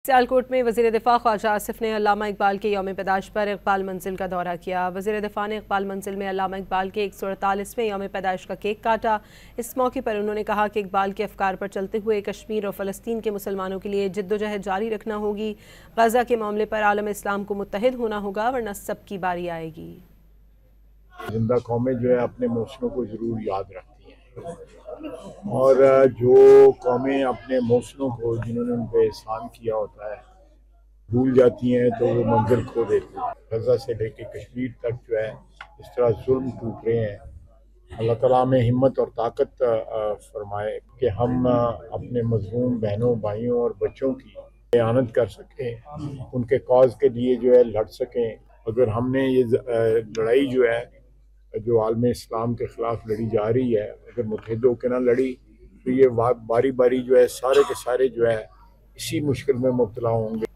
सियालकोट में वज़ीर दिफ़ा ख्वाजा आसिफ ने अल्लामा इकबाल के यौम पैदाइश पर इकबाल मंजिल का दौरा किया। वज़ीर दिफ़ा ने इकबाल मंजिल में अल्लामा इकबाल के 148वें यौम पैदाइश का केक काटा। इस मौके पर उन्होंने कहा कि इकबाल के अफकार पर चलते हुए कश्मीर और फ़लस्तीन के मुसलमानों के लिए जद्दोजहद जारी रखना होगी। गज़ा के मामले पर आलम इस्लाम को मुत्तहिद होना होगा, वरना सबकी बारी आएगी। जिंदा कौमें जो है अपने मौसमों को ज़रूर याद रखती हैं और जो कौमें अपने मौसमों को जिन्होंने उन पर एहसान किया होता है भूल जाती हैं तो वो मंजिल खो देती हैं। गज़ा से लेकर कश्मीर तक जो है इस तरह जुल्म टूट रहे हैं। अल्लाह ताला में हिम्मत और ताकत फरमाए कि हम अपने मज़लूम बहनों भाइयों और बच्चों की इआनत कर सकें, उनके कॉज के लिए जो है लड़ सकें। अगर हमने ये लड़ाई जो है जो आलम इस्लाम के ख़िलाफ़ लड़ी जा रही है, अगर मुत्तहिद होकर ना लड़ी तो ये बारी बारी जो है सारे के सारे जो है इसी मुश्किल में मुब्तला होंगे।